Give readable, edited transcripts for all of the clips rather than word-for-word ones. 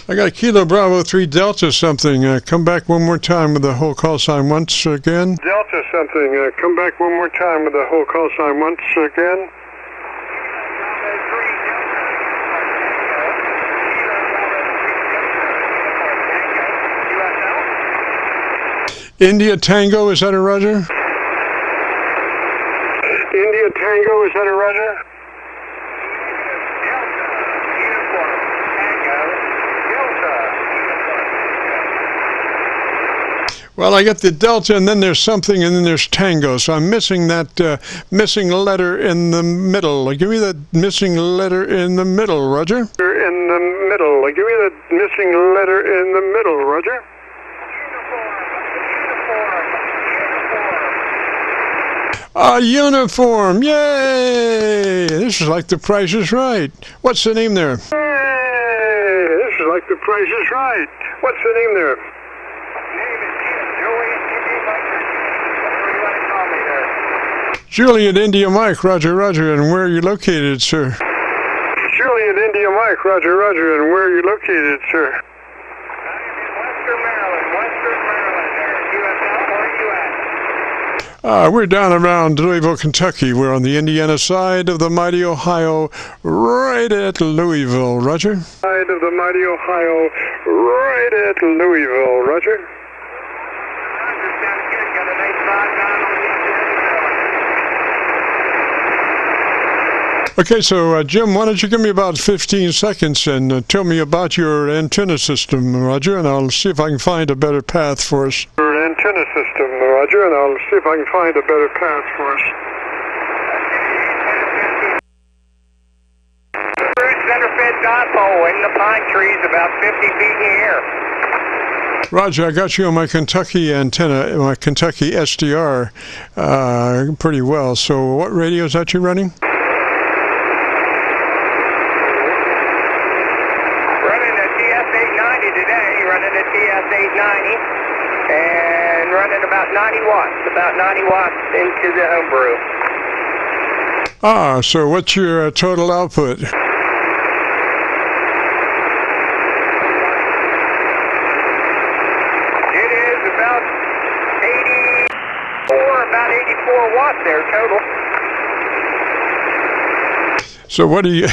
I got Kilo Bravo 3 Delta something. Come back one more time with the whole call sign once again. Delta something. Come back one more time with the whole call sign once again. India Tango, is that a roger? India Tango, is that a roger? Well, I get the Delta, and then there's something, and then there's Tango. So I'm missing that missing letter in the middle. Give me that missing letter in the middle, Roger. In the middle. Give me that missing letter in the middle, Roger. Uniform. Yay! This is like The Price is Right. What's the name there? Hey, this is like The Price is Right. What's the name there? Juliet India Mike, Roger, Roger, and where are you located, sir? Juliet India Mike, Roger, Roger, and where are you located, sir? I'm in Western Maryland, there. QSL, where are you at? We're down around Louisville, Kentucky. We're on the Indiana side of the mighty Ohio, right at Louisville, Roger. Side of the mighty Ohio, right at Louisville, Roger. Okay, so Jim, why don't you give me about 15 seconds and tell me about your antenna system, Roger, and I'll see if I can find a better path for us. Your antenna system, Roger, and I'll see if I can find a better path for us. Center-fed dipole in the pine trees about 50 feet in the air. Roger, I got you on my Kentucky antenna, my Kentucky SDR, pretty well. So what radio is that you're running? Running a TS-890 and running about 90 watts into the homebrew. So what's your total output? It is about 84 watts there total. So what do you...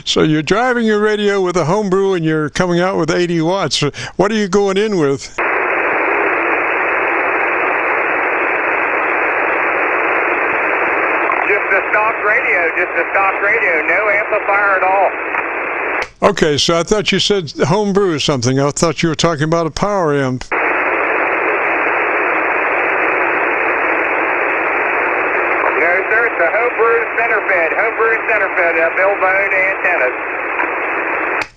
So you're driving your radio with a homebrew and you're coming out with 80 watts. What are you going in with? Just a stock radio, no amplifier at all. Okay, so I thought you said homebrew or something. I thought you were talking about a power amp. It's a homebrew center-fed, Billbone antennas.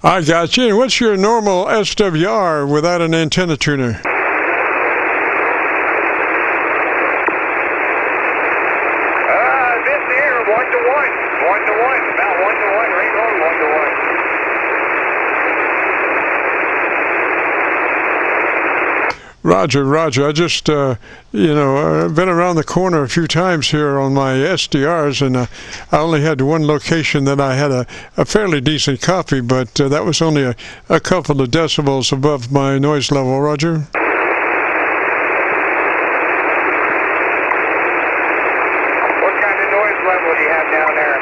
I got you. And what's your normal SWR without an antenna tuner? This here, 1 to 1, about 1 to 1, right on 1 to 1. Roger, Roger. I just, I've been around the corner a few times here on my SDRs, and I only had one location that I had a fairly decent copy, but that was only a couple of decibels above my noise level, Roger. What kind of noise level do you have down there?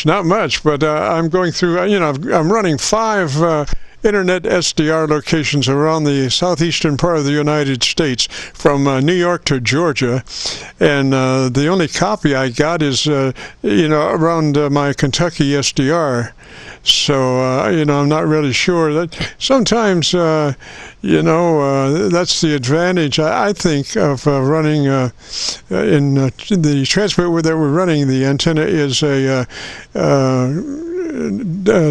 Not much, but I'm going through, I'm running 5 internet SDR locations around the southeastern part of the United States, from New York to Georgia, and the only copy I got is around my Kentucky SDR. So I'm not really sure. That sometimes that's the advantage I think of running in the transmit that we're running. The antenna is a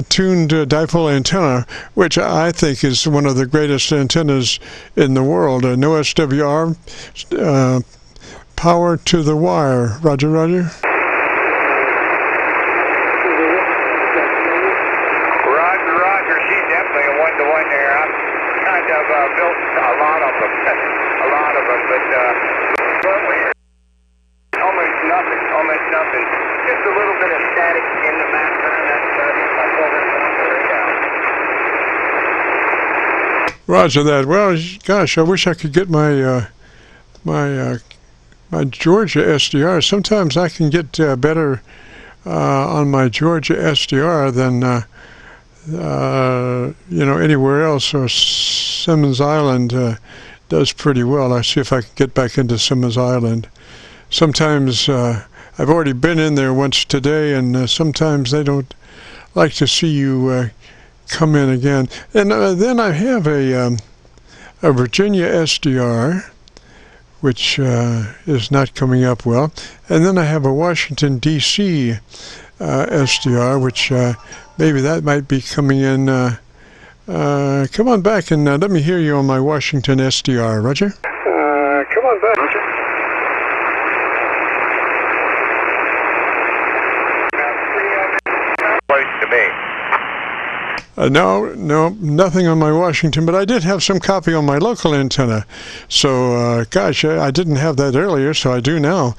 tuned dipole antenna, which I think is one of the greatest antennas in the world. No SWR, power to the wire. Roger, Roger. Roger. She's definitely a 1 to 1 there. I've kind of built a lot of them, but almost nothing. Just a little bit of static in the background. That's my program. Roger that. Well, gosh, I wish I could get my my Georgia SDR. Sometimes I can get better on my Georgia SDR than anywhere else. So Simmons Island does pretty well. I see if I can get back into Simmons Island. Sometimes I've already been in there once today, and sometimes they don't like to see you come in again. And then I have a Virginia SDR, which is not coming up well. And then I have a Washington, D.C. SDR, which maybe that might be coming in. Come on back and let me hear you on my Washington SDR, Roger. Come on back, Roger. Close to me. No, nothing on my Washington, but I did have some copy on my local antenna. So, gosh, I didn't have that earlier, so I do now.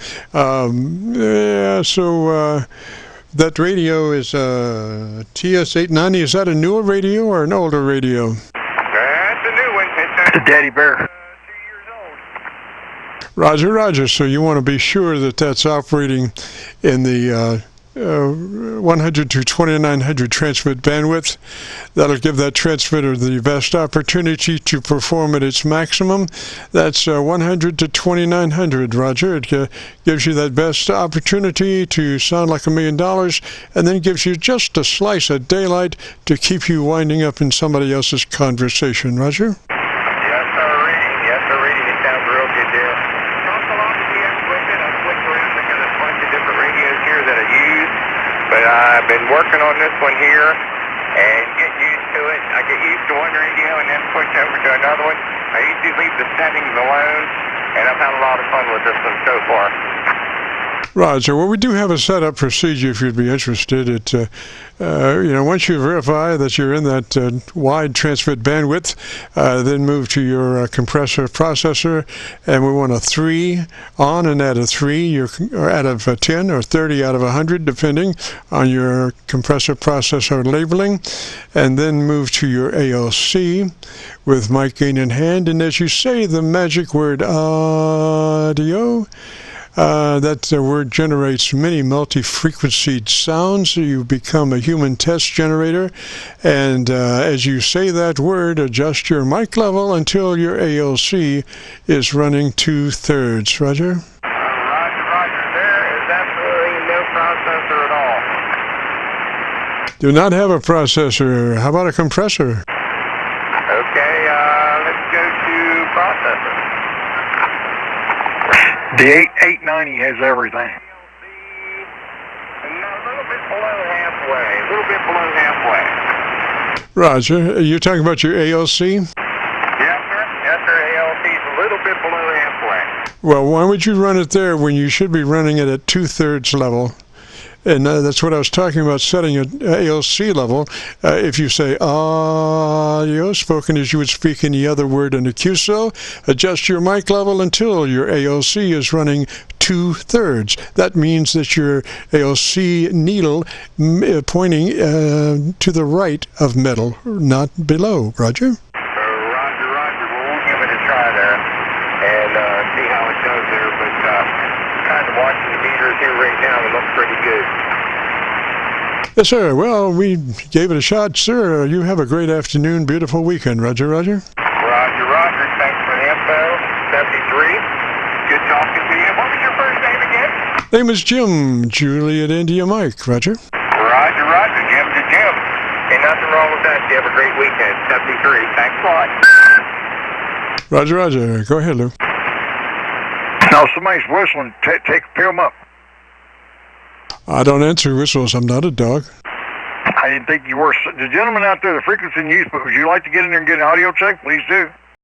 That radio is TS-890. Is that a newer radio or an older radio? That's a new one. It's The Daddy Bear. 2 years old. Roger. So you want to be sure that that's operating in the 100 to 2900 transmit bandwidth. That'll give that transmitter the best opportunity to perform at its maximum. That's 100 to 2900, Roger. It gives you that best opportunity to sound like $1 million, and then gives you just a slice of daylight to keep you winding up in somebody else's conversation, Roger. Yes, sir, reading. It sounds real good there. Talk along with the equipment. I've flicked around. I got a bunch of different radios here that I use, but I've been working on this one here and get used to it. I get used to one radio and then switch over to another one. I usually leave the settings alone, and I've had a lot of fun with this one so far. Roger. Well, we do have a setup procedure if you'd be interested. Once you verify that you're in that wide transmit bandwidth, then move to your compressor processor, and we want a 3 on and at a 3, or out of 10 or 30 out of 100, depending on your compressor processor labeling, and then move to your ALC with mic gain in hand, and as you say the magic word audio, that word generates many multi-frequency sounds. You become a human test generator, and as you say that word, adjust your mic level until your ALC is running 2/3. Roger? Roger. There is absolutely no processor at all. Do not have a processor. How about a compressor? Okay, let's go to processor. The 890 has everything. A little bit below halfway. Roger. You're talking about your ALC? Yes, sir, ALC is a little bit below halfway. Well, why would you run it there when you should be running it at 2/3 level? And that's what I was talking about, setting an ALC level. If you say audio, spoken as you would speak any other word in a QSO, adjust your mic level until your ALC is running 2/3. That means that your ALC needle pointing to the right of metal, not below. Roger? Roger. Well, we'll give it a try there and see how it goes there. But kind of watching the meters here right now, it looks pretty good. Yes, sir. Well, we gave it a shot, sir. You have a great afternoon, beautiful weekend. Roger. Roger. Thanks for the info. 73. Good talking to you. What was your first name again? Name is Jim. Juliet India Mike. Roger. Roger. Jim to Jim. Ain't nothing wrong with that. You have a great weekend. 73. Thanks a lot. Roger. Go ahead, Lou. No, somebody's whistling. Pick him up. I don't answer whistles. I'm not a dog. I didn't think you were. The gentleman out there, the frequency in use, but would you like to get in there and get an audio check? Please do.